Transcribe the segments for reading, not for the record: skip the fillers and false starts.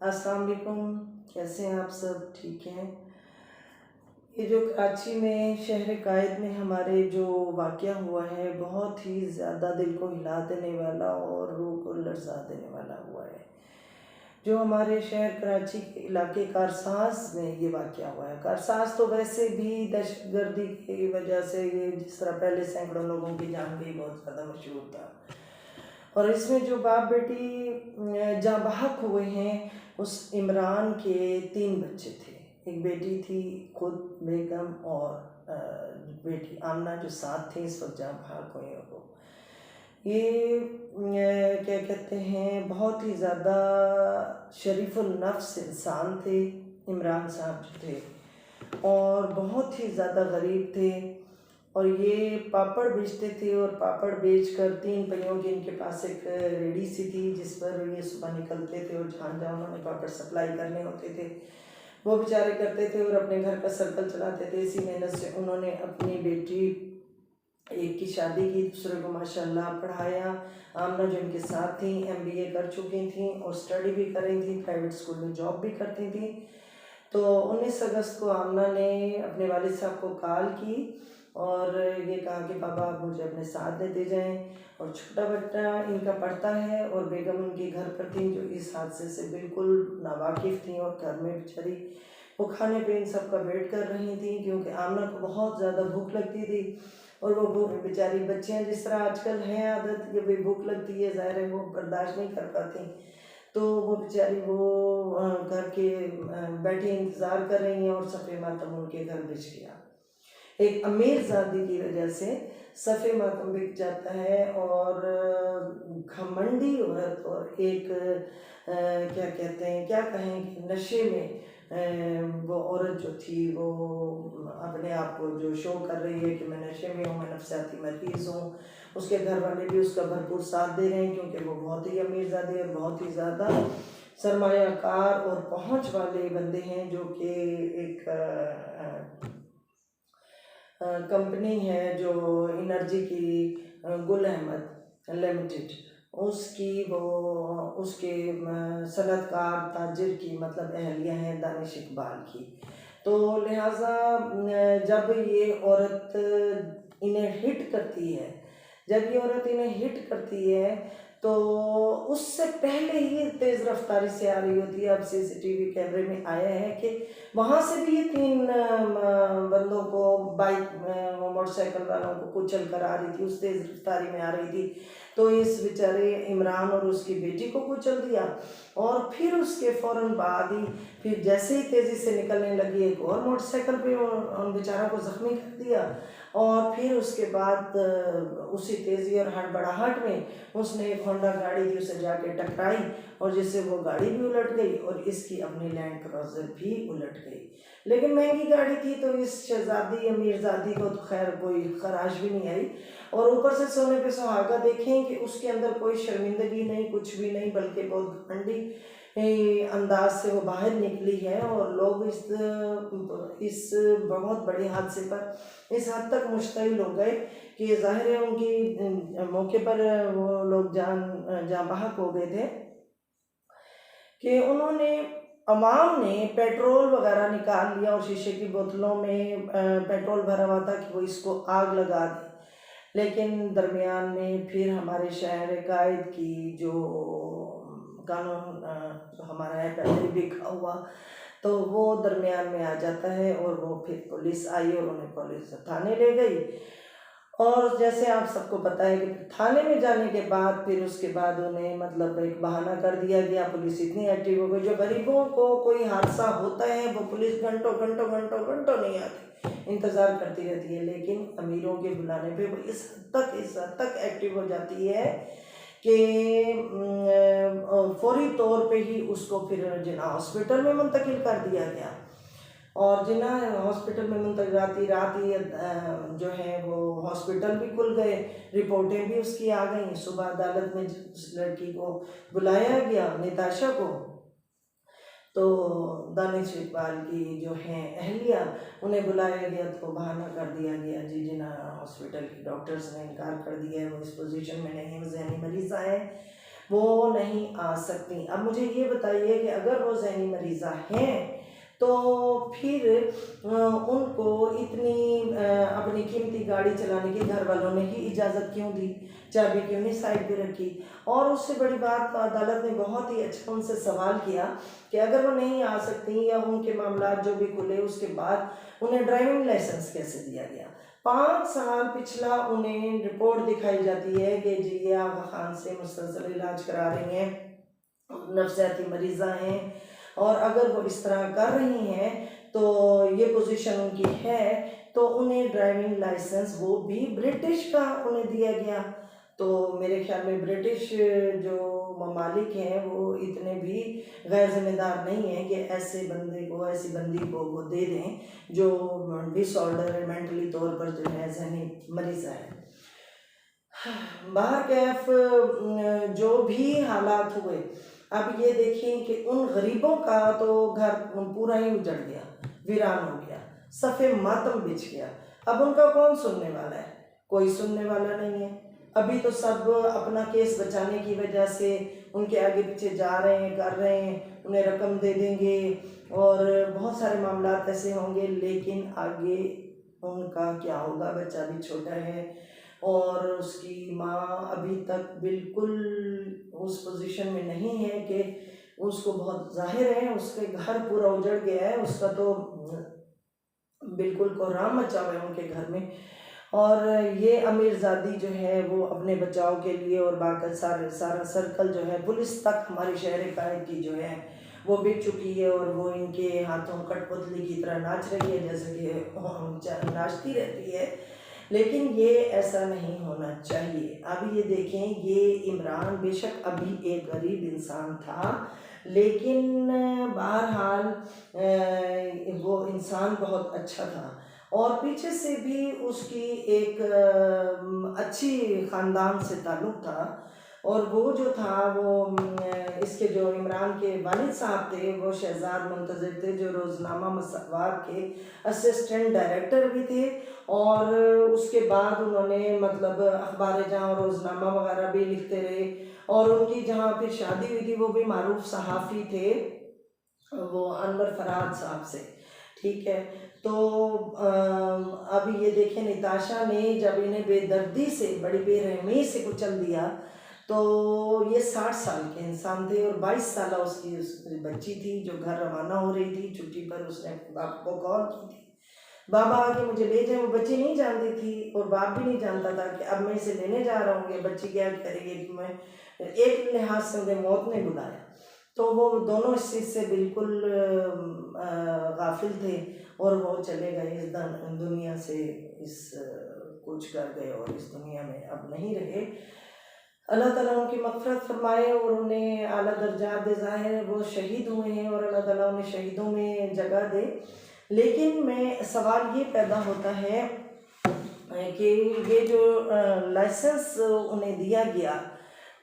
अस्सलाम वालेकुम। कैसे हैं आप सब? ठीक हैं। ये जो कराची में शहर कायद में हमारे जो वाक़या हुआ है, बहुत ही ज़्यादा दिल को हिला देने वाला और रूह को लर्ज़ा देने वाला हुआ है। जो हमारे शहर कराची के इलाके कारसाज में ये वाक़या हुआ है। कारसाज तो वैसे भी दहशतगर्दी की वजह से, ये जिस तरह पहले सैकड़ों लोगों की जान गई, बहुत ज़्यादा मशहूर था। और इसमें जो बाप बेटी जाँ बहक हुए हैं, उस इमरान के 3 बच्चे थे। एक बेटी थी खुद बेगम, और बेटी आमना जो साथ थी इस वक्त जाँ बहक हुए हैं वो। ये क्या कहते हैं, बहुत ही ज़्यादा शरीफुल नफ्स इंसान थे इमरान साहब जो थे, और बहुत ही ज़्यादा गरीब थे। और ये पापड़ बेचते थे, और पापड़ बेचकर 3 पहियों की इनके पास एक रेडी सी थी जिस पर ये सुबह निकलते थे और जहाँ जहाँ उन्होंने पापड़ सप्लाई करने होते थे वो बेचारे करते थे और अपने घर का सर्कल चलाते थे। इसी मेहनत से उन्होंने अपनी बेटी एक की शादी की, दूसरे को माशाल्लाह पढ़ाया। आमना जो इनके साथ थी MBA कर चुकी थी और स्टडी भी कर रही थी, प्राइवेट स्कूल में जॉब भी करती थी। तो 19 अगस्त को आमना ने अपने वालिद साहब को कॉल की और ये कहा कि पापा आप मुझे अपने साथ लेते जाएं। और छोटा बेटा इनका पढ़ता है और बेगम उनकी घर पर थी, जो इस हादसे से बिल्कुल नावाकिफ़ थी और घर में बेचारी वो खाने पे इन सब का वेट कर रही थी, क्योंकि आमना को बहुत ज़्यादा भूख लगती थी। और वो भूख बेचारी बच्चियाँ जिस तरह आजकल है आदत कि भाई भूख लगती है, ज़ाहिर है वो बर्दाश्त नहीं कर पाती, तो वो बेचारी वो घर के बैठी इंतज़ार कर रही हैं और सफ़े मातम उनके घर भिज गया। एक अमीर ज़ादी की वजह से सफ़े मातम बिक जाता है, और घमंडी औरत और एक क्या कहते हैं, क्या कहें कि नशे में वो औरत जो थी वो अपने आप को जो शो कर रही है कि मैं नशे में हूँ, मैं नफसियाती मरीज़ हूँ। उसके घर वाले भी उसका भरपूर साथ दे रहे हैं, क्योंकि वो बहुत ही अमीरज़ादी और बहुत ही ज़्यादा सरमायाकार और पहुँच वाले बंदे हैं, जो कि एक कंपनी है जो एनर्जी की, गुल अहमद लिमिटेड, उसकी वो उसके सनतकार ताजिर की मतलब अहलिया हैं दानिश इकबाल की। तो लिहाजा जब ये औरत इन्हें हिट करती है, तो उससे पहले ही तेज़ रफ्तारी से आ रही होती है। अब CCTV कैमरे में आया है कि वहाँ से भी ये 3 बंदों को बाइक मोटरसाइकिल वालों को कुचल कर आ रही थी, उस तेज़ रफ्तारी में आ रही थी। तो इस बेचारे इमरान और उसकी बेटी को कुचल दिया, और फिर उसके फ़ौरन बाद ही फिर जैसे ही तेज़ी से निकलने लगी एक और मोटरसाइकिल पे उन बेचारों को ज़ख्मी कर दिया। और फिर उसके बाद उसी तेज़ी और हड़बड़ाहट में उसने एक होंडा गाड़ी थी उसे जाके टकराई, और जिससे वो गाड़ी भी उलट गई और इसकी अपनी लैंड क्रूज़र भी उलट गई। लेकिन महंगी गाड़ी थी, तो इस शहजादी अमीरजादी को तो खैर कोई खराश भी नहीं आई। और ऊपर से सोने पे सुहागा देखें कि उसके अंदर कोई शर्मिंदगी नहीं, कुछ भी नहीं, बल्कि बहुत घमंडी अंदाज से वो बाहर निकली है। और लोग इस बहुत बड़े हादसे पर इस हद तक मुश्तइल हो गए कि ज़ाहिर है उनकी मौके पर वो लोग जान बहक हो गए थे कि उन्होंने अवाम ने पेट्रोल वगैरह निकाल लिया और शीशे की बोतलों में पेट्रोल भरा हुआ था कि वो इसको आग लगा दे। लेकिन दरमियान में फिर हमारे शहर कायद की जो कानून जो हमारा है पहले भी लिखा हुआ, तो वो दरमियान में आ जाता है, और वो फिर पुलिस आई और उन्हें पुलिस थाने ले गई। और जैसे आप सबको पता है कि थाने में जाने के बाद फिर उसके बाद उन्हें मतलब एक बहाना कर दिया गया। पुलिस इतनी एक्टिव हो गई, जो गरीबों को कोई हादसा होता है वो पुलिस घंटों घंटों घंटों घंटों नहीं आती, इंतज़ार करती रहती है। लेकिन अमीरों के बुलाने पे वो इस हद तक एक्टिव हो जाती है कि फौरी तौर पे ही उसको फिर जिन्ना हॉस्पिटल में मुंतकिल कर दिया गया। और जिन्ना हॉस्पिटल में मुंतकिल रात ही जो है वो हॉस्पिटल भी खुल गए, रिपोर्टें भी उसकी आ गई। सुबह अदालत में उस लड़की को बुलाया गया, निताशा को, तो दानिश इकबाल की जो हैं अहलिया, उन्हें बुलाया गया तो बहाना कर दिया गया जी जिन्ना हॉस्पिटल के डॉक्टर्स ने इनकार कर दिया है, वो इस पोजीशन में नहीं, वो जहनी मरीज़ आए। वो नहीं आ सकती। अब मुझे ये बताइए कि अगर वो ज़हनी मरीज़ा हैं तो फिर उनको इतनी अपनी कीमती गाड़ी चलाने की घर वालों ने ही इजाज़त क्यों दी, चाबी क्यों नहीं साइड पे रखी। और उससे बड़ी बात, अदालत ने बहुत ही अच्छा उनसे सवाल किया कि अगर वो नहीं आ सकती या उनके मामला जो भी खुले उसके बाद उन्हें ड्राइविंग लाइसेंस कैसे दिया गया। 5 साल पिछला उन्हें रिपोर्ट दिखाई जाती है कि जी ये आगा खान से मुसलसल इलाज करा रही हैं, नफसियाती मरीज़ा हैं, और अगर वो इस तरह कर रही हैं तो ये पोजीशन उनकी है, तो उन्हें ड्राइविंग लाइसेंस वो भी ब्रिटिश का उन्हें दिया गया। तो मेरे ख्याल में ब्रिटिश जो ममालिक हैं वो इतने भी गैर जिम्मेदार नहीं हैं कि ऐसे बंदे को, ऐसी बंदी को वो दे दें जो डिसऑर्डर, मेंटली तौर पर जो है जहनी मरीज़ है। बाहर कैफ जो भी हालात हुए, अब ये देखें कि उन गरीबों का तो घर पूरा ही उजड़ गया, वीरान हो गया, सफ़े मातम बिछ गया। अब उनका कौन सुनने वाला है? कोई सुनने वाला नहीं है। अभी तो सब अपना केस बचाने की वजह से उनके आगे पीछे जा रहे हैं, कर रहे हैं, उन्हें रकम दे देंगे और बहुत सारे मामला ऐसे होंगे, लेकिन आगे उनका क्या होगा? बच्चा भी छोटा है और उसकी माँ अभी तक बिल्कुल उस पोजीशन में नहीं है कि उसको, बहुत जाहिर है उसके घर पूरा उजड़ गया है, उसका तो बिल्कुल कोहराम मचा हुआ है उनके घर में। और ये अमीरजादी जो है वो अपने बचाव के लिए, और बाकी सारा सर्कल जो है, पुलिस तक हमारी शहर कायद की जो है वो बिक चुकी है और वो इनके हाथों कठपुतली की तरह नाच रही है, जैसे कि नाचती रहती है। लेकिन ये ऐसा नहीं होना चाहिए। अब ये देखें, ये इमरान बेशक अभी एक गरीब इंसान था, लेकिन बहरहाल वो इंसान बहुत अच्छा था और पीछे से भी उसकी एक अच्छी ख़ानदान से ताल्लुक़ था। और वो जो था वो इसके जो इमरान के वालिद साहब थे वो शहजाद मुंतज़िर थे, जो रोज़नामा मसवाद के असिस्टेंट डायरेक्टर भी थे। और उसके बाद उन्होंने मतलब अखबार जहाँ, रोज़नामा वगैरह भी लिखते रहे। और उनकी जहाँ फिर शादी हुई थी वो भी मारूफ सहाफ़ी थे, वो अनवर फरहाद साहब से, ठीक है। तो अब ये देखें, निताशा ने जब इन्हें बेदर्दी से, बड़ी बेरहमी से कुचल दिया, तो ये 60 साल के इंसान थे और 22 साल उसकी बच्ची थी जो घर रवाना हो रही थी छुट्टी पर। उसने बाप को कॉल की थी, बाबा आके मुझे ले जाए। वो बच्ची नहीं जानती थी और बाप भी नहीं जानता था कि अब मैं इसे लेने जा रहा हूँ, ये बच्ची क्या करेगी कि मैं, एक लिहाज से उन्हें मौत ने बुलाया। तो वो दोनों इस चीज़ से बिल्कुल गाफिल थे और वो चले गए इस दुनिया से, इस कूच कर गए और इस दुनिया में अब नहीं रहे। अल्लाह ताला उनकी मग़फ़िरत फरमाए और उन्हें आला दर्जात दे। ज़ाहिर वो शहीद हुए हैं और अल्लाह ताला उन्हें शहीदों में जगह दे। लेकिन मैं सवाल ये पैदा होता है कि ये जो लाइसेंस उन्हें दिया गया,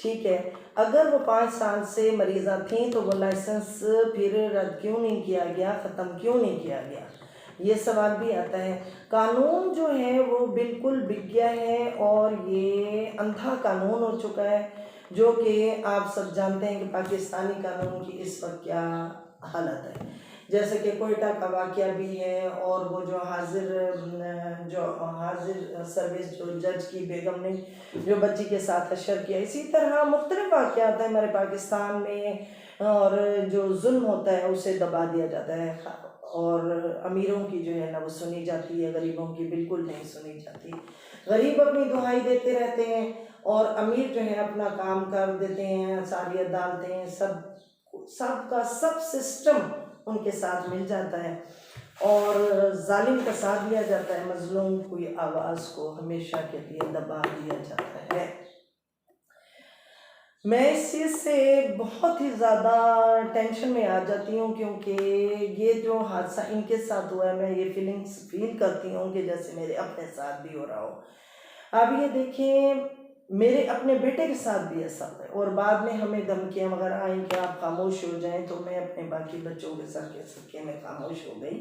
ठीक है, अगर वो 5 साल से मरीज़ा थी तो वो लाइसेंस फिर रद्द क्यों नहीं किया गया, ख़त्म क्यों नहीं किया गया, ये सवाल भी आता है। कानून जो है वो बिल्कुल बिक गया है और ये अंधा कानून हो चुका है, जो कि आप सब जानते हैं कि पाकिस्तानी कानून की इस वक्त क्या हालत है। जैसे कि कोयटा का वाक़या भी है और वो जो हाजिर सर्विस जो जज की बेगम ने जो बच्ची के साथ अशर किया, इसी तरह मुख्तलिफ वाक़यात हैं हमारे पाकिस्तान में। और जो जुल्म होता है उसे दबा दिया जाता है और अमीरों की जो है ना वो सुनी जाती है, गरीबों की बिल्कुल नहीं सुनी जाती। गरीब अपनी दुहाई देते रहते हैं और अमीर जो है अपना काम कर देते हैं, सारियत डालते हैं, सब का सब सिस्टम उनके साथ मिल जाता है और जालिम का साथ दिया जाता है, मजलूम की आवाज़ को हमेशा के लिए दबा दिया जाता है। मैं इस चीज़ से बहुत ही ज़्यादा टेंशन में आ जाती हूँ, क्योंकि ये जो हादसा इनके साथ हुआ है, मैं ये फीलिंग्स फील करती हूँ कि जैसे मेरे अपने साथ भी हो रहा हो। अब ये देखिए, मेरे अपने बेटे के साथ भी ऐसा हुआ है और बाद में हमें धमकियाँ वगैरह आई कि आप खामोश हो जाएं, तो मैं अपने बाकी बच्चों के सके में खामोश हो गई।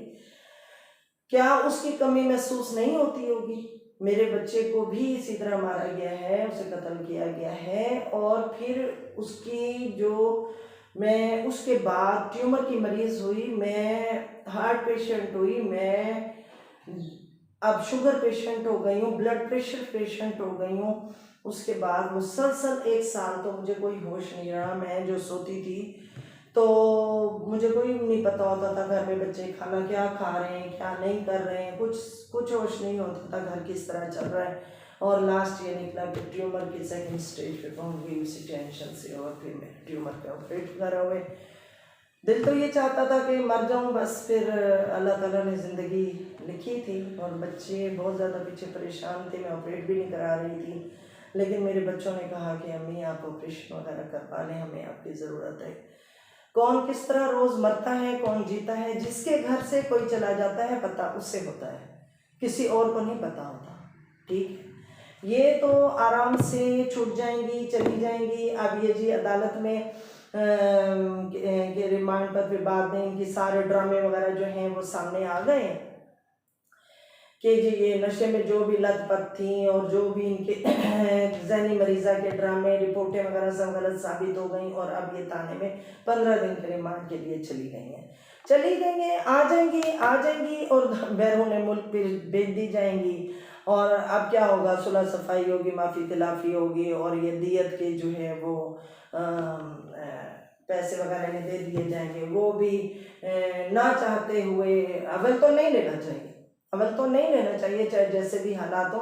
क्या उसकी कमी महसूस नहीं होती होगी? मेरे बच्चे को भी इसी तरह मारा गया है, उसे कत्ल किया गया है। और फिर उसकी जो मैं उसके बाद ट्यूमर की मरीज़ हुई, मैं हार्ट पेशेंट हुई, मैं अब शुगर पेशेंट हो गई हूँ, ब्लड प्रेशर पेशेंट हो गई हूँ। उसके बाद मुसलसल 1 साल तो मुझे कोई होश नहीं रहा। मैं जो सोती थी तो मुझे कोई नहीं पता होता था घर में बच्चे खाना क्या खा रहे हैं, क्या नहीं कर रहे हैं, कुछ होश नहीं होता था घर किस तरह चल रहा है। और लास्ट ये निकला कि ट्यूमर की 2nd स्टेज पे पहुंच गई उसी टेंशन से, और फिर मेरे ट्यूमर पे ऑपरेट वगैरह हुए। दिल तो ये चाहता था कि मर जाऊं बस, फिर अल्लाह ताला ने ज़िंदगी लिखी थी। और बच्चे बहुत ज़्यादा पीछे परेशान थे, मैं ऑपरेट भी नहीं करा रही थी। लेकिन मेरे बच्चों ने कहा कि अम्मी आप ऑपरेशन वगैरह करवा लें, हमें आपकी ज़रूरत है। कौन किस तरह रोज़ मरता है, कौन जीता है, जिसके घर से कोई चला जाता है पता उससे होता है, किसी और को नहीं पता होता। ठीक है, ये तो आराम से छूट जाएंगी, चली जाएंगी। अब ये जी अदालत में के रिमांड पर फिर बाद में इनकी सारे ड्रामे वगैरह जो हैं वो सामने आ गए कि जी ये नशे में जो भी लत-पत थी और जो भी इनके ज़हनी मरीज़ा के ड्रामे, रिपोर्टें वगैरह सब गलत साबित हो गई। और अब ये थाने में 15 दिन के रिमांड के लिए चली गई हैं, आ जाएंगी और बैरून मुल्क फिर भेज दी जाएंगी। और अब क्या होगा, सुलह सफाई होगी, माफ़ी तिलाफ़ी होगी, और ये दियत के जो है वो पैसे वगैरह इन्हें दे दिए जाएंगे। वो भी ना चाहते हुए, अव्वल तो नहीं लेना चाहिए, चाहे जैसे भी हालात हो,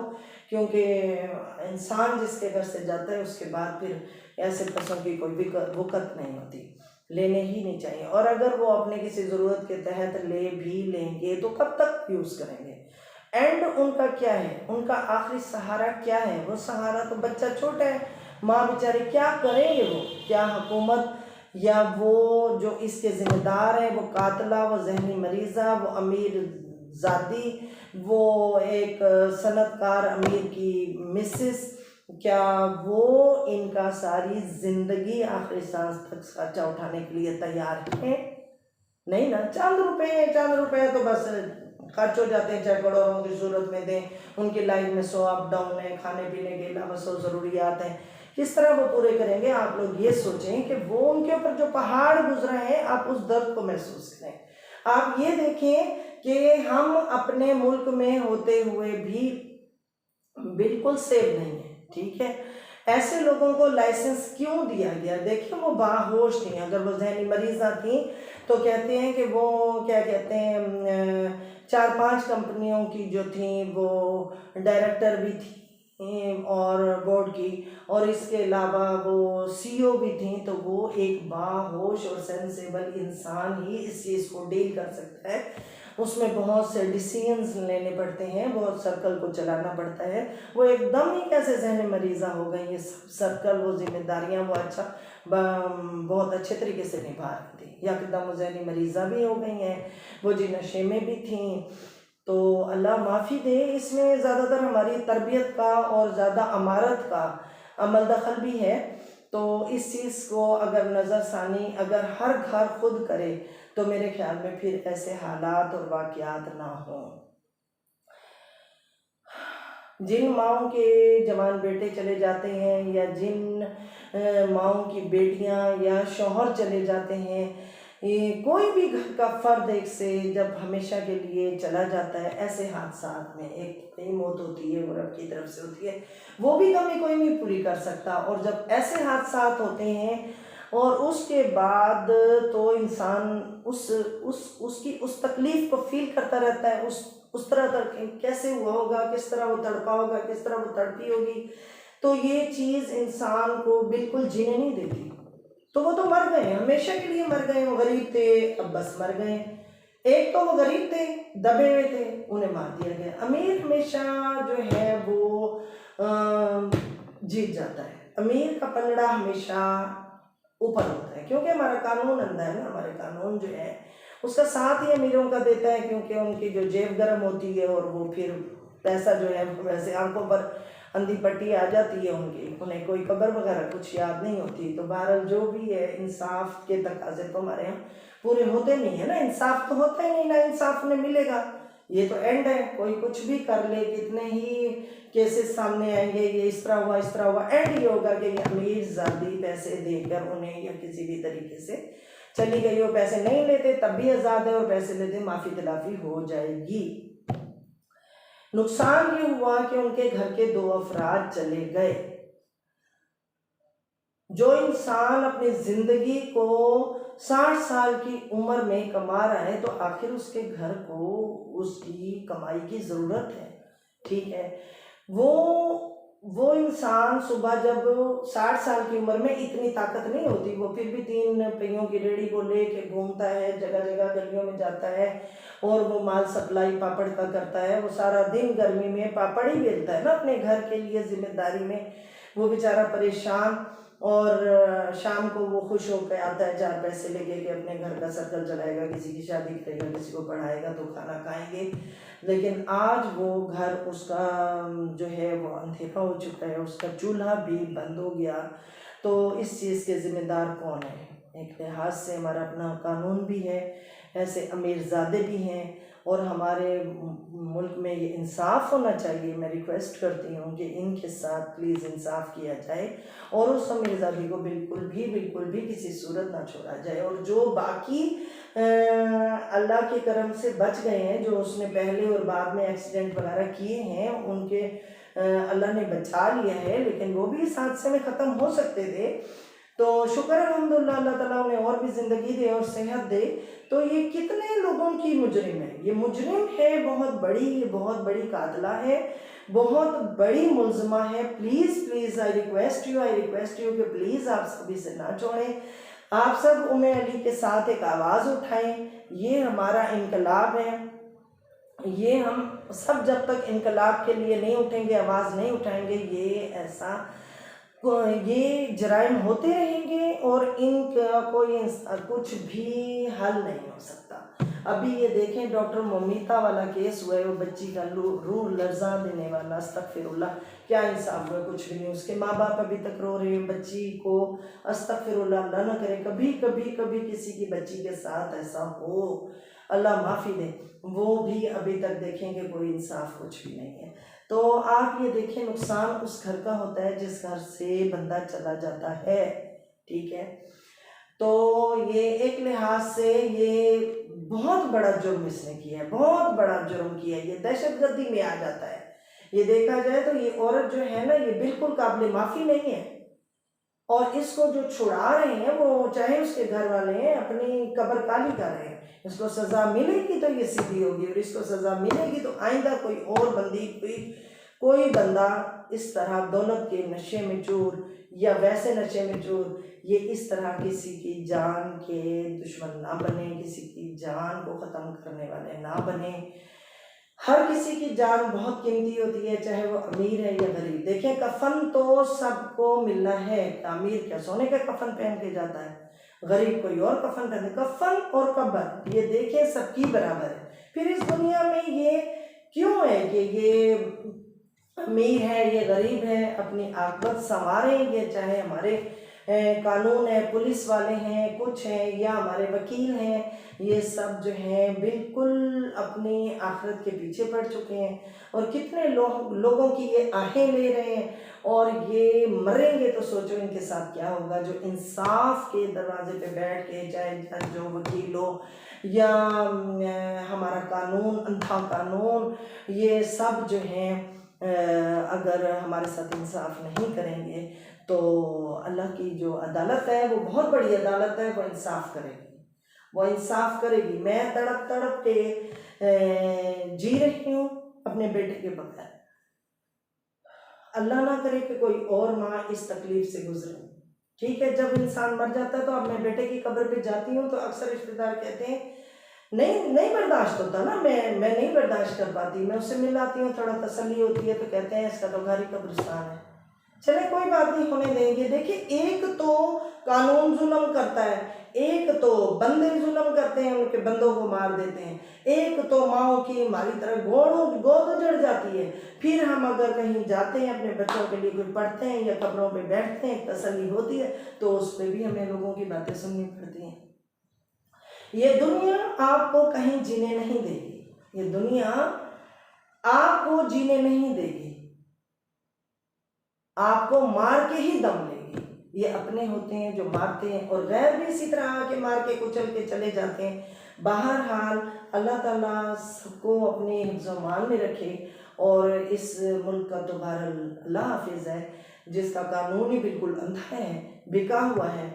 क्योंकि इंसान जिसके घर से जाता है उसके बाद फिर ऐसे पैसों की कोई वक़्त नहीं होती, लेने ही नहीं चाहिए। और अगर वो अपने किसी ज़रूरत के तहत ले भी लेंगे तो कब तक यूज़ करेंगे। एंड उनका क्या है, उनका आखिरी सहारा क्या है? वो सहारा तो बच्चा छोटा है, माँ बेचारे क्या करेंगे वो, क्या हुकूमत या वो जो इसके ज़िम्मेदार हैं, वो कातला, वो ज़हनी मरीज़ा, वो अमीर ज़ादी, वो एक सनतकार अमीर की मिसेस, क्या वो इनका सारी ज़िंदगी आखिरी सांस तक खर्चा उठाने के लिए तैयार हैं? नहीं ना। चंद रुपए तो बस खर्च हो जाते हैं, चाहे करोड़ों की सूरत में दें। उनकी लाइफ में 100 अप डाउन है, खाने पीने के अलावा 100 ज़रूरियात हैं, किस तरह वो पूरे करेंगे। आप लोग ये सोचें कि वो उनके ऊपर जो पहाड़ गुजरे हैं, आप उस दर्द को महसूस करें। आप ये देखें कि हम अपने मुल्क में होते हुए भी बिल्कुल सेफ नहीं है। ठीक है, ऐसे लोगों को लाइसेंस क्यों दिया गया? देखिए वो बाहोश थी, अगर वो जहनी मरीज़ा थी तो कहते हैं कि वो क्या कहते हैं 4-5 कंपनियों की जो थी वो डायरेक्टर भी थी और बोर्ड की, और इसके अलावा वो सीईओ भी थी। तो वो एक बाहोश और सेंसेबल इंसान ही इस चीज़ को डील कर सकता है। उसमें बहुत से डिसीजंस लेने पड़ते हैं, बहुत सर्कल को चलाना पड़ता है। वो एकदम ही कैसे ज़हनी मरीज़ा हो गई, ये सब सर्कल, वो जिम्मेदारियां वो बहुत अच्छे तरीके से निभा रही थी। यकदम वो ज़हनी मरीज़ा भी हो गई हैं, वो जी नशे में भी थी। तो अल्लाह माफ़ी दे, इसमें ज़्यादातर हमारी तरबियत का और ज़्यादा अमारत का अमल दखल भी है। तो इस चीज़ को अगर नज़रसानी अगर हर घर खुद करे तो मेरे ख्याल में फिर ऐसे हालात और वाक़यात ना हों। जिन माओं के जवान बेटे चले जाते हैं, या जिन माओं की बेटियां या शौहर चले जाते हैं, ये कोई भी घर का फ़र्द एक से जब हमेशा के लिए चला जाता है, ऐसे हादसात में एक नई मौत होती है, वो रब की तरफ से होती है, वो भी कमी कोई नहीं पूरी कर सकता। और जब ऐसे हादसात होते हैं और उसके बाद तो इंसान उसकी उस तकलीफ़ को फील करता रहता है, उस तरह कैसे हुआ होगा, किस तरह वो तड़पा होगा, किस तरह वो तड़पी होगी। तो ये चीज़ इंसान को बिल्कुल जीने नहीं देती। तो वो तो मर गए, हमेशा के लिए मर गए। वो गरीब थे, अब बस मर गए। एक तो वो गरीब थे, दबे हुए थे, उन्हें मार दिया गया। अमीर हमेशा जो है वो जीत जाता है। अमीर का पलड़ा हमेशा ऊपर होता है, क्योंकि हमारा कानून अंधा है ना। हमारे कानून जो है उसका साथ ही अमीरों का देता है, क्योंकि उनकी जो जेब गर्म होती है और वो फिर पैसा जो है वैसे आंखों पर अंधी पट्टी आ जाती है उनकी, उन्हें कोई कब्र वगैरह कुछ याद नहीं होती। तो बहरहाल जो भी है, इंसाफ के तकाजे तो हमारे यहाँ पूरे होते नहीं है ना। इंसाफ तो होता ही नहीं, ना इंसाफ उन्हें मिलेगा। ये तो एंड है, कोई कुछ भी कर ले, कितने ही केसेस सामने आएंगे, ये इस तरह हुआ, इस तरह हुआ, एंड ये होगा कि अमीर ज़ादी पैसे देकर उन्हें या किसी भी तरीके से चली गई, वो पैसे नहीं लेते तब भी आज़ाद है, और पैसे लेते माफ़ी तिलाफी हो जाएगी। नुकसान ये हुआ कि उनके घर के 2 अफराद चले गए। जो इंसान अपनी ज़िंदगी को 60 साल की उम्र में कमा रहा है, तो आखिर उसके घर को उसकी कमाई की ज़रूरत है, ठीक है। वो इंसान सुबह जब 60 साल की उम्र में इतनी ताकत नहीं होती, वो फिर भी 3 पहियों की रेडी को लेके घूमता है, जगह जगह गलियों में जाता है, और वो माल सप्लाई पापड़ का करता है। वो सारा दिन गर्मी में पापड़ ही बेचता है ना अपने घर के लिए, जिम्मेदारी में वो बेचारा परेशान, और शाम को वो खुश होकर आता है 4 पैसे लेके कि अपने घर का सर्कल चलाएगा, किसी की शादी करेगा, किसी को पढ़ाएगा, तो खाना खाएंगे। लेकिन आज वो घर उसका जो है वो अंधेरा हो चुका है, उसका चूल्हा भी बंद हो गया। तो इस चीज़ के ज़िम्मेदार कौन है? एक लिहाज से हमारा अपना कानून भी है, ऐसे अमीरज़ादे भी हैं, और हमारे मुल्क में ये इंसाफ होना चाहिए। मैं रिक्वेस्ट करती हूँ कि इनके साथ प्लीज़ इंसाफ किया जाए, और उस अमीरज़ादी को बिल्कुल भी किसी सूरत ना छोड़ा जाए। और जो बाकी अल्लाह के करम से बच गए हैं, जो उसने पहले और बाद में एक्सीडेंट वगैरह किए हैं, उनके अल्लाह ने बचा लिया है, लेकिन वो भी इस हादसे में ख़त्म हो सकते थे। तो शुक्र अल्हम्दुलिल्लाह, अल्लाह ताला उन्हें और भी ज़िंदगी दे और सेहत दे। तो ये कितने लोगों की मुजरिम है, ये मुजरिम है बहुत बड़ी, ये बहुत बड़ी कातला है, बहुत बड़ी मुलजमा है। प्लीज़ आई रिक्वेस्ट यू कि प्लीज़ आप सभी से ना छोड़ें, आप सब उम्मे अली के साथ एक आवाज़ उठाएं। ये हमारा इनकलाब है, ये हम सब जब तक इनकलाब के लिए नहीं उठेंगे, आवाज़ नहीं उठाएंगे, ये जराइम होते रहेंगे, और इनका कोई कुछ भी हल नहीं हो सकता। अभी ये देखें, डॉक्टर मोमिता वाला केस हुआ है, वो बच्ची का रूह लर्जा देने वाला, अस्तगफिरुल्लाह, क्या इंसाफ हुआ? कुछ भी नहीं। उसके माँ बाप अभी तक रो रहे हैं बच्ची को, अस्तगफिरुल्लाह, अल्लाह न करे कभी किसी की बच्ची के साथ ऐसा हो, अल्लाह माफ़ी दे। वो भी अभी तक देखेंगे कोई इंसाफ कुछ भी नहीं है। तो आप ये देखें, नुकसान उस घर का होता है जिस घर से बंदा चला जाता है, ठीक है। तो ये एक लिहाज से ये बहुत बड़ा जुर्म इसने किया है, बहुत बड़ा जुर्म किया है, ये दहशतगर्दी में आ जाता है। ये देखा जाए तो ये औरत जो है ना, ये बिल्कुल काबिल माफ़ी नहीं है, और इसको जो छुड़ा रहे हैं वो चाहे उसके घर वाले हैं, अपनी कब्र काली कर रहे हैं। इसको सज़ा मिलेगी तो ये सीधी होगी, और इसको सज़ा मिलेगी तो आइंदा कोई और बंदी, कोई बंदा इस तरह दौलत के नशे में चूर, या वैसे नशे में चूर, ये इस तरह किसी की जान के दुश्मन ना बने, किसी की जान को ख़त्म करने वाले ना बने। हर किसी की जान बहुत कीमती होती है, चाहे वो अमीर है या गरीब। देखें, कफन तो सबको मिलना है, अमीर क्या सोने का कफन पहन के जाता है, गरीब कोई और कफन पहने। कफन और कब्र ये देखें सबकी बराबर है। फिर इस दुनिया में ये क्यों है कि ये अमीर है, ये गरीब है, अपनी आकबत संवारेंगे, चाहे हमारे कानून है, पुलिस वाले हैं, कुछ हैं, या हमारे वकील हैं, ये सब जो हैं बिल्कुल अपनी आखिरत के पीछे पड़ चुके हैं, और कितने लोगों की ये आहें ले रहे हैं, और ये मरेंगे तो सोचो इनके साथ क्या होगा। जो इंसाफ के दरवाजे पे बैठ के, चाहे जज हो, वकील हो, या हमारा कानून, अंधा कानून, ये सब जो हैं अगर हमारे साथ इंसाफ नहीं करेंगे, तो अल्लाह की जो अदालत है वो बहुत बड़ी अदालत है, वो इंसाफ करेगी, वो इंसाफ करेगी। मैं तड़प तड़प के जी रही हूँ अपने बेटे के बगैर, अल्लाह ना करे कि कोई और माँ इस तकलीफ से गुजरे, ठीक है। जब इंसान मर जाता है तो अब मैं बेटे की कब्र पे जाती हूँ तो अक्सर रिश्तेदार कहते हैं नहीं बर्दाश्त होता ना, मैं नहीं बर्दाश्त कर पाती, मैं उससे मिल आती हूँ, थोड़ा तसल्ली होती है, तो कहते हैं इसका तो घर ही कब्रिस्तान है। चले कोई बात नहीं, होने देंगे। देखिए, एक तो कानून जुल्म करता है, एक तो बंदे जुल्म करते हैं, उनके बंदों को मार देते हैं, एक तो माओ की हमारी तरह गोद उजड़ जाती है। फिर हम अगर कहीं जाते हैं, अपने बच्चों के लिए कुछ पढ़ते हैं या कब्रों पे बैठते हैं, तसल्ली होती है, तो उस पर भी हमें लोगों की बातें सुननी पड़ती हैं। ये दुनिया आपको कहीं जीने नहीं देगी, ये दुनिया आपको जीने नहीं देगी, आपको मार के ही दम लेगी। ये अपने होते हैं जो मारते हैं, और गैर भी इसी तरह आके मार के कुचल के चले जाते हैं। बहरहाल अल्लाह ताला सबको अपने हिफ्ज़-ओ-मान में रखे, और इस मुल्क का तो बहरहाल अल्लाह हाफिज़ है, जिसका कानून ही बिल्कुल अंधा है, बिका हुआ है।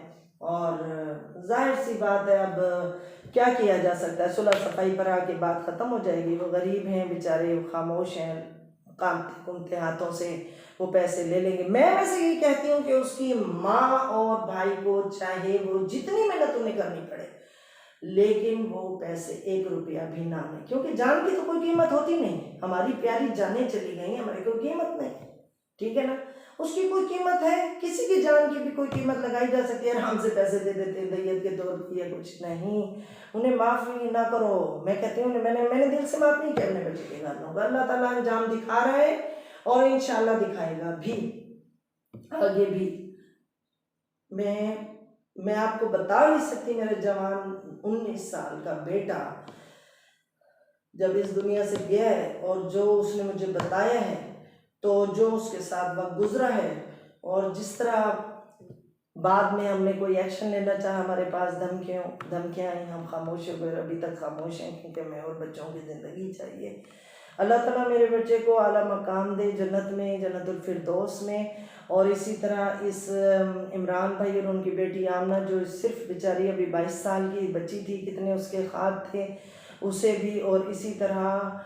और जाहिर सी बात है, अब क्या किया जा सकता है, सुलह सफाई पर आके बात ख़त्म हो जाएगी। वो गरीब हैं बेचारे, वो खामोश हैं, कामते कुमते हाथों से वो पैसे ले लेंगे। मैं वैसे ये कहती हूँ कि उसकी माँ और भाई को चाहे वो जितनी मेहनत उन्हें करनी पड़े, लेकिन वो पैसे 1 रुपया भी ना लें, क्योंकि जान की तो कोई कीमत होती नहीं। हमारी प्यारी जानें चली गई, हमारी कोई कीमत नहीं, ठीक है ना। उसकी कोई कीमत है? किसी की जान की भी कोई कीमत लगाई जा सकती है? आराम से पैसे दे देते हैं दैयत के तौर पर या कुछ नहीं। उन्हें माफ़ ही ना करो। मैं कहती हूँ, मैंने दिल से माफ़ नहीं किया अपने बच्चे के घालों का। अल्लाह ताला अंजाम दिखा रहा है और इंशाल्लाह दिखाएगा भी आगे भी। मैं आपको बता नहीं सकती, मेरे जवान 19 साल का बेटा जब इस दुनिया से गया है, और जो उसने मुझे बताया है, तो जो उसके साथ वक्त गुजरा है, और जिस तरह बाद में हमने कोई एक्शन लेना चाहा, हमारे पास धमकियाँ आई, हम खामोश हो गए, अभी तक खामोश हैं, क्योंकि मैं और बच्चों की ज़िंदगी चाहिए। अल्लाह ताला मेरे बच्चे को आला मकाम दे जन्नत में, जन्नतुल फिरदौस में। और इसी तरह इस इमरान भाई और उनकी बेटी आमना, जो सिर्फ बेचारी अभी 22 साल की बच्ची थी, कितने उसके ख्वाब थे, उसे भी। और इसी तरह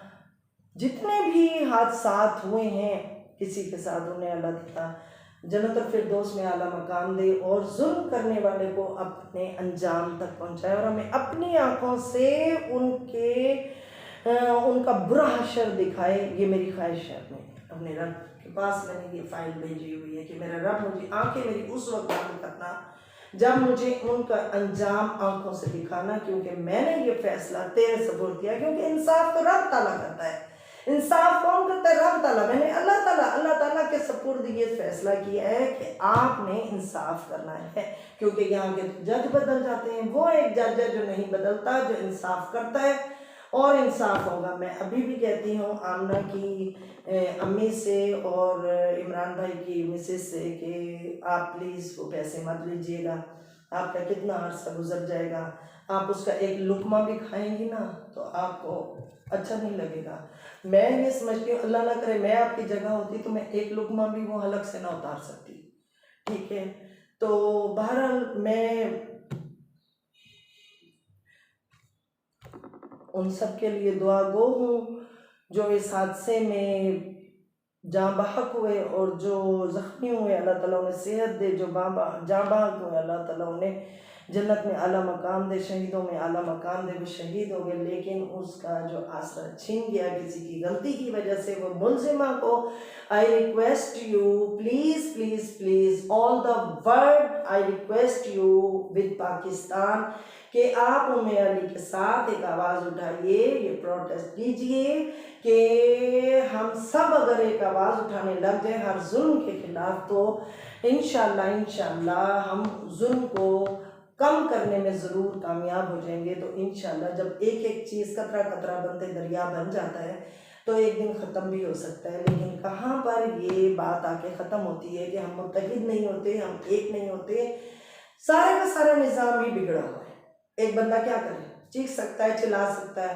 जितने भी हादसात हुए हैं किसी के साथ, उन्हें अल्लाह ताला जन्नतुल फिरदौस में आला मकाम दे, और जुल्म करने वाले को अपने अंजाम तक पहुंचाए, और हमें अपनी आंखों से उनका बुरा हशर दिखाए। ये मेरी ख्वाहिश है। अपने रब के पास मैंने ये फाइल भेजी हुई है कि मेरा रब मुझे आंखें मेरी उस वक्त बंद करना जब मुझे उनका अंजाम आंखों से दिखाना, क्योंकि मैंने ये फैसला तेरे सपुर्द किया। क्योंकि इंसाफ तो रब ताला करता है। इंसाफ कौन करता है? रब ताला। मैंने अल्लाह ताला के सपुर्द ये फैसला किया है कि आपने इंसाफ करना है, क्योंकि यहाँ के जज बदल जाते हैं। वो एक जज है जो नहीं बदलता, जो इंसाफ करता है, और इंसाफ होगा। मैं अभी भी कहती हूँ आमना की अम्मी से और इमरान भाई की मिसेस से कि आप प्लीज़ वो पैसे मत लीजिएगा। आपका कितना अर्सा गुजर जाएगा, आप उसका एक लुकमा भी खाएंगी ना तो आपको अच्छा नहीं लगेगा। मैं ये समझती हूँ, अल्लाह ना करे मैं आपकी जगह होती तो मैं एक लुकमा भी वो हलक से ना उतार सकती, ठीक है। तो बहरहाल मैं उन सब के लिए दुआ गो हूँ जो इस हादसे में जाँ बहक हुए, और जो ज़ख्मी हुए अल्लाह ताला उन्हें सेहत दे, जो जाँ बहक हुए अल्लाह ताला उन्हें जन्नत में आला मकाम दे, शहीदों में आला मकाम दे। वो शहीद हो गए, लेकिन उसका जो आसरा छिन गया किसी की गलती की वजह से, वो मुलजिमा को I request you please please please all the world, I request you with Pakistan कि आप उम्मे अली के साथ एक आवाज़ उठाइए, ये प्रोटेस्ट कीजिए कि हम सब अगर एक आवाज़ उठाने लग जाए हर जुल्म के खिलाफ, तो इंशाल्लाह हम जुल्म को कम करने में ज़रूर कामयाब हो जाएंगे। तो इंशाल्लाह जब एक एक चीज़ कतरा कतरा बनते दरिया बन जाता है तो एक दिन ख़त्म भी हो सकता है। लेकिन कहाँ पर ये बात आके ख़त्म होती है कि हम मुत्तहिद नहीं होते, हम एक नहीं होते, सारे का सारा निज़ाम ही बिगड़ा हुआ है। एक बंदा क्या करे, चीख सकता है, चिल्ला सकता है,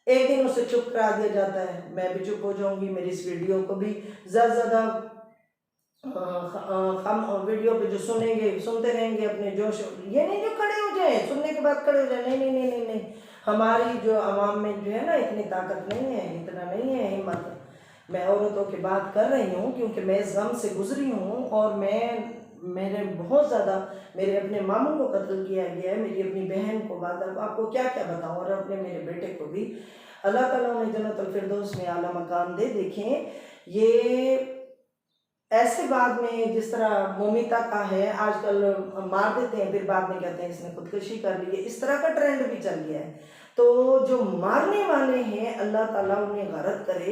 एक दिन उसे चुप करा दिया जाता है। मैं भी चुप हो जाऊंगी, मेरी इस वीडियो को भी ज़्यादा हम वीडियो पे जो सुनते रहेंगे अपने जोश, ये नहीं जो खड़े हो जाए सुनने के बाद खड़े हो जाए, नहीं नहीं नहीं नहीं नहीं। हमारी जो आवाम में जो है ना इतनी ताकत नहीं है, इतना नहीं है हिम्मत। मैं औरतों की बात कर रही हूँ क्योंकि मैं इस गम से गुजरी हूँ, और मेरे बहुत ज़्यादा मेरे अपने मामू को कत्ल किया गया है, मेरी अपनी बहन को, बात आपको क्या क्या बताऊँ, और अपने मेरे बेटे को भी। अल्लाह ताला उन्हें जन्नतुल फिरदौस में आला मकाम दे। देखें ये ऐसे बाद में जिस तरह मोमिता का है, आजकल मार देते हैं फिर बाद में कहते हैं इसने खुदकुशी कर ली है, इस तरह का ट्रेंड भी चल गया है। तो जो मारने वाले हैं अल्लाह ताला उन्हें गारत करे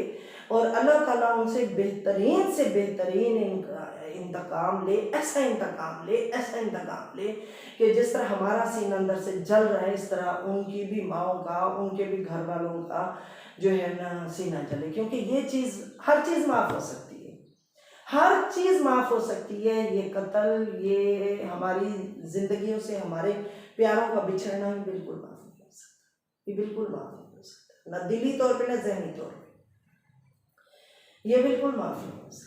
और अल्लाह ताला उनसे बेहतरीन इंतकाम ले, ऐसा इंतकाम ले, ऐसा इंतकाम ले कि जिस तरह हमारा सीना अंदर से जल रहा है इस तरह उनकी भी माओं का, उनके भी घर वालों का जो है ना सीना जले। क्योंकि ये चीज़, हर चीज़ माफ़ हो सकती है, हर चीज़ माफ़ हो सकती है। ये कत्ल, ये हमारी ज़िंदगियों से हमारे प्यारों का बिछड़ना ही बिल्कुल माफ़ नहीं हो सकता, ये बिल्कुल माफ़ नहीं हो सकता, ना दिली तौर पे ना ज़हनी तौर पे, ये बिल्कुल माफ़ नहीं हो सकता।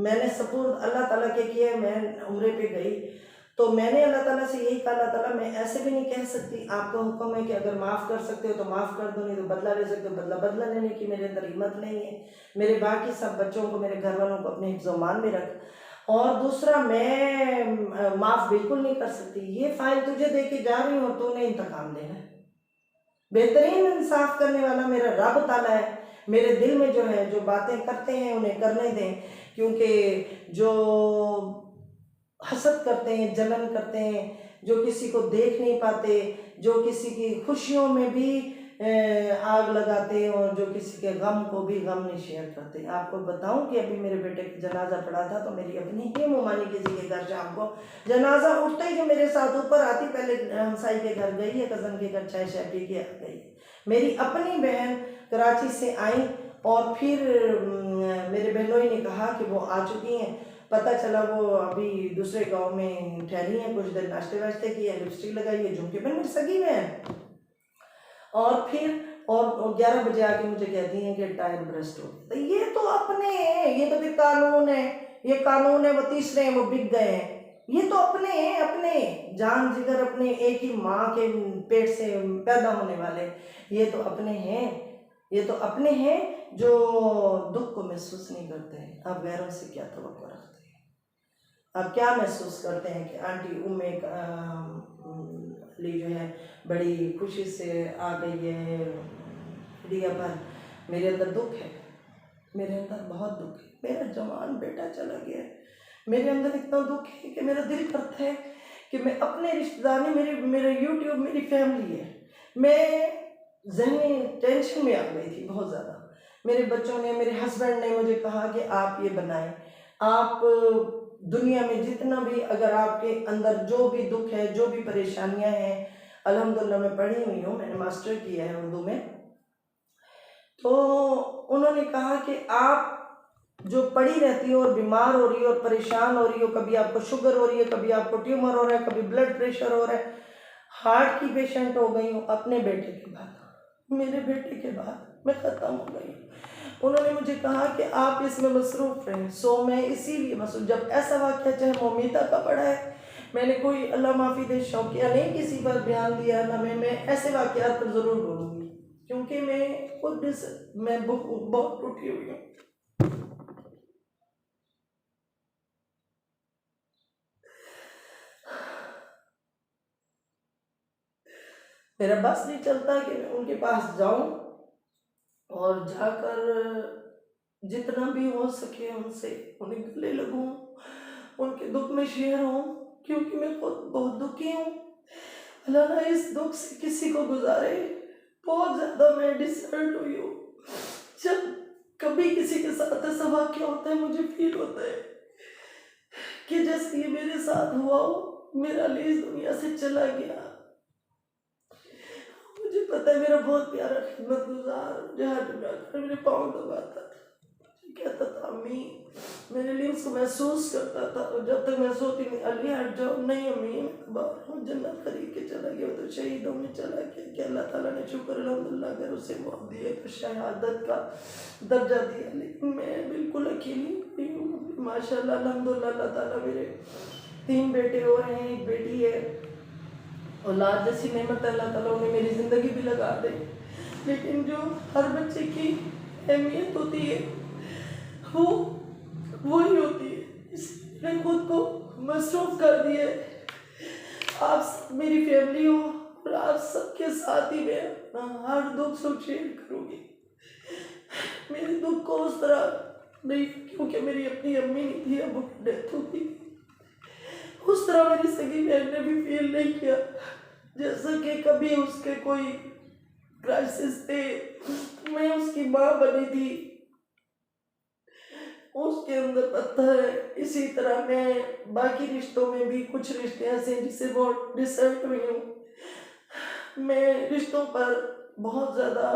मैंने सपुर्द अल्लाह ताला के किए, मैं उम्रे पे गई तो मैंने अल्लाह ताला से यही कहा, अल्लाह ताला मैं ऐसे भी नहीं कह सकती, आपका हुक्म है कि अगर माफ़ कर सकते हो तो माफ़ कर दो, नहीं तो बदला ले सकते हो बदला लेने की मेरे अंदर हिम्मत नहीं है। मेरे बाकी सब बच्चों को, मेरे घर वालों को अपने हिफ्ज़-ओ-मान में रख। और दूसरा, मैं माफ़ बिल्कुल नहीं कर सकती, ये फ़ाइल तुझे दे के जा रही हूँ और तूने इंतकाम लेना है। बेहतरीन इंसाफ करने वाला मेरा रब ताला है। मेरे दिल में जो है, जो बातें करते हैं उन्हें करने दें, क्योंकि जो हसद करते हैं, जलन करते हैं, जो किसी को देख नहीं पाते, जो किसी की खुशियों में भी आग लगाते हैं और जो किसी के गम को भी गम नहीं शेयर करते। आपको बताऊं कि अभी मेरे बेटे का जनाजा पड़ा था तो मेरी अपनी ही मुमानी किसी के घर शाम को जनाजा उठते ही जो मेरे साथ ऊपर आती, पहले हमसाई के घर गई है, कज़न के घर चाय शाय पी के आ गई। मेरी अपनी बहन कराची से आई और फिर मेरे बहनोई ने कहा कि वो आ चुकी हैं। पता चला वो अभी दूसरे गांव में ठहरी हैं, कुछ दिन नाश्ते वाश्ते किए, लिपस्टिक लगाई है, झुमके पहन, मेरी सगी में है। और फिर और 11 बजे आके मुझे कहती हैं कि टायर ब्रस्ट हो गया। तो ये तो अपने हैं, ये तो फिर कानून है, ये कानून है, वो तीसरे हैं, वो बिक गए हैं। ये तो अपने हैं, अपने जान जिगर, अपने एक ही माँ के पेट से पैदा होने वाले, ये तो अपने हैं, ये तो अपने हैं जो दुख को महसूस नहीं करते हैं। आप गैरों से क्या तवक्को रखते हैं? आप क्या महसूस करते हैं कि आंटी उम्मे अली जो है बड़ी खुशी से आ गई है इंडिया पर? मेरे अंदर दुख है, मेरे अंदर बहुत दुख है, मेरा जवान बेटा चला गया है। मेरे अंदर इतना दुख है कि मेरा दिल करता है कि मैं अपने रिश्तेदार, मेरे यूट्यूब मेरी फैमिली है, मैं ज़हनी टेंशन में आ गई थी बहुत ज़्यादा। मेरे बच्चों ने, मेरे हस्बैंड ने मुझे कहा कि आप ये बनाएं, आप दुनिया में जितना भी, अगर आपके अंदर जो भी दुख है, जो भी परेशानियां हैं, अल्हम्दुलिल्लाह मैं पढ़ी हुई हूँ, मैंने मास्टर किया है उर्दू में, तो उन्होंने कहा कि आप जो पड़ी रहती हो और बीमार हो रही हो और परेशान हो रही हो, कभी आपको शुगर हो रही है, कभी आपको ट्यूमर हो रहा है, कभी ब्लड प्रेशर हो रहा है, हार्ट की पेशेंट हो गई हूँ अपने बेटे के बाद, मेरे बेटे के बाद मैं ख़त्म हो गई हूँ। उन्होंने मुझे कहा कि आप इसमें मसरूफ़ रहें। सो मैं इसीलिए मसरूफ़, जब ऐसा वाक़या चाहे मोमिता का पड़ा है, मैंने कोई अल्लाह माफ़ी दे शौकिया नहीं किसी पर बयान दिया ना, मैं ऐसे वाक़यात पर ज़रूर बोलूँगी, क्योंकि मैं खुद मैं बहुत टूटी हुई हूँ। मेरा बस नहीं चलता कि मैं उनके पास जाऊं और जाकर जितना भी हो सके उनसे उन्हें गले लगूं, उनके दुख में शेयर हूँ, क्योंकि मैं खुद बहुत दुखी हूँ। अल्लाह ना इस दुख से किसी को गुजारे। बहुत ज़्यादा मैं डिसहर्ट हुई हूँ। जब कभी किसी के साथ ऐसा वाक़या होता है, मुझे फील होता है कि जैसे ये मेरे साथ हुआ हो, मेरा अली इस दुनिया से चला गया। मुझे पता है मेरा बहुत प्यारा खिदमत गुजार जहाँ जाकर मेरे पाँव दबाता था, कहता था अम्मी, मेरे लिए उसको महसूस करता था, और जब तक मैं सोती नहीं, अली हट जाओ, नहीं अम्मी मैं बाहर हूँ, जन्नत खरीद के चला गया, तो शहीदों में चला गया कि अल्लाह ताला ने शुक्र अल्हम्दुलिल्लाह अगर उसे मौत दी है तो शहादत का दर्जा दिया। लेकिन मैं बिल्कुल अकेली हुई हूँ। माशाल्लाह अल्हम्दुलिल्लाह अल्लाह ताला मेरे 3 बेटे हो रहे हैं, 1 बेटी है। औलाद जैसी नेमत अल्लाह ताला उन्हें मेरी ज़िंदगी भी लगा दे, लेकिन जो हर बच्चे की अहमियत होती है वो वही होती है। इसलिए खुद को मसरूफ़ कर दिए। आप सब मेरी फैमिली हो और आप सबके साथ ही मैं हर दुख सुख शेयर करूँगी। मेरे दुख को उस तरह नहीं, क्योंकि मेरी अपनी अम्मी नहीं थी, अब की डेथ हो गई, उस तरह मेरी सगी बहन ने भी फील नहीं किया, जैसा कि कभी उसके कोई क्राइसिस थे, मैं उसकी माँ बनी थी, उसके अंदर पत्थर है। इसी तरह मैं बाकी रिश्तों में भी कुछ रिश्ते ऐसे हैं जिससे बहुत डिसर्ट हुई हूँ। मैं रिश्तों पर बहुत ज़्यादा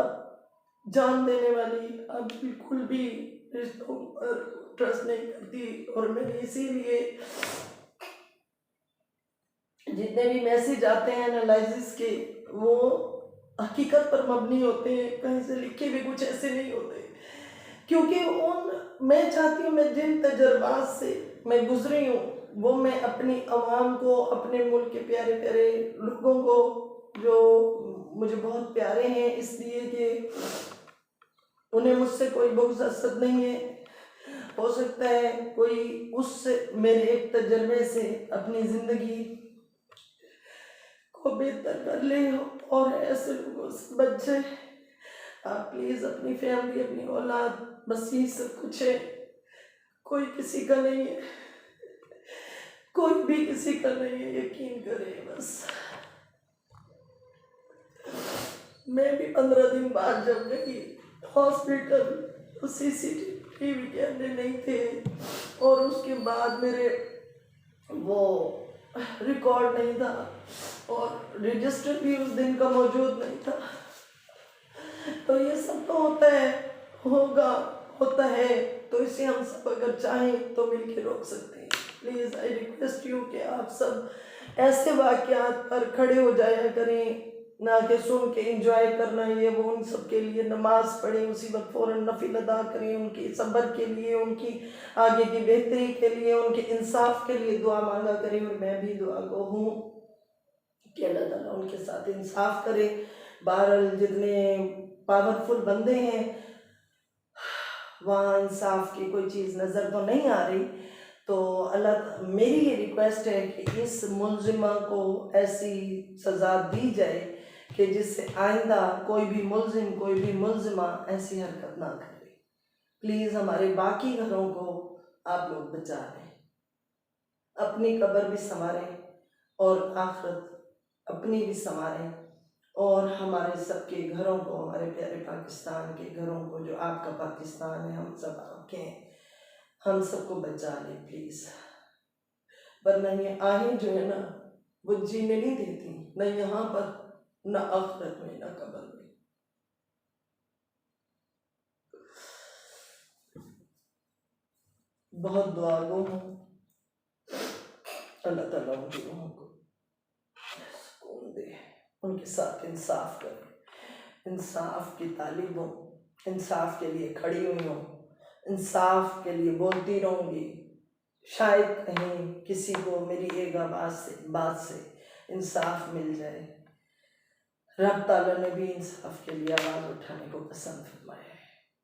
जान देने वाली, अब बिल्कुल भी रिश्तों पर ट्रस्ट नहीं करती, और मैंने इसीलिए जितने भी मैसेज आते हैं एनालिसिस के, वो हकीकत पर मबनी होते हैं, कहीं से लिखे भी कुछ ऐसे नहीं होते, क्योंकि मैं चाहती हूँ मैं जिन तजर्बात से मैं गुजरी हूँ वो मैं अपनी आवाम को, अपने मुल्क के प्यारे प्यारे लोगों को जो मुझे बहुत प्यारे हैं, इसलिए कि उन्हें मुझसे कोई बुग़्ज़ हसद नहीं है, हो सकता है कोई उससे मेरे एक तजर्बे से अपनी ज़िंदगी को बेहतर कर ले और ऐसे लोगों से बच जाए। आप प्लीज़ अपनी फैमिली, अपनी औलाद, बस यही सब कुछ है, कोई किसी का नहीं है, कोई भी किसी का नहीं है, यकीन करें बस। मैं भी 15 दिन बाद जब गई हॉस्पिटल तो CCTV कैमरे नहीं थे, और उसके बाद मेरे वो रिकॉर्ड नहीं था, और रजिस्टर भी उस दिन का मौजूद नहीं था। तो ये सब तो होता है, होता है, तो इसे हम सब अगर चाहें तो मिलके रोक सकते हैं। प्लीज़ आई रिक्वेस्ट यू कि आप सब ऐसे वाक़यात पर खड़े हो जाया करें, ना कि सुन के इंजॉय करना ये वो। उन सब के लिए नमाज़ पढ़ें, उसी वक्त फ़ौरन नफिल अदा करें, उनकी सब्र के लिए, उनकी आगे की बेहतरी के लिए, उनके इंसाफ के लिए दुआ मांगा करें। और मैं भी दुआ को हूँ कि अल्लाह ताला उनके साथ इंसाफ करे। बहरहाल जितने पावरफुल बंदे हैं वहाँ इंसाफ की कोई चीज़ नज़र तो नहीं आ रही, तो मेरी ये रिक्वेस्ट है कि इस मुलजिमा को ऐसी सज़ा दी जाए कि जिससे आइंदा कोई भी मुलजिम, कोई भी मुलजिमा ऐसी हरकत ना करे। प्लीज़ हमारे बाकी घरों को आप लोग बचा लें, अपनी कब्र भी संवारें और आखिरत अपनी भी संवारें, और हमारे सबके घरों को, हमारे प्यारे पाकिस्तान के घरों को, जो आपका पाकिस्तान है, हम सब आपके हैं, हम सबको बचा लें प्लीज़। वरना ये आहें जो है ना वो जीने नहीं देती, न यहाँ पर, न आखिरत में, न कब्र में। बहुत दुआगो हूँ, अल्लाह ताला उनकी रूहों को सुकून दे, उनके साथ इंसाफ करे, इंसाफ की तालिब हूँ, इंसाफ के लिए खड़ी हुई हूँ, इंसाफ के लिए बोलती रहूँगी। शायद कहीं किसी को मेरी एक बात से इंसाफ मिल जाए। रब ताला ने भी इंसाफ के लिए आवाज़ उठाने को पसंद फरमाया।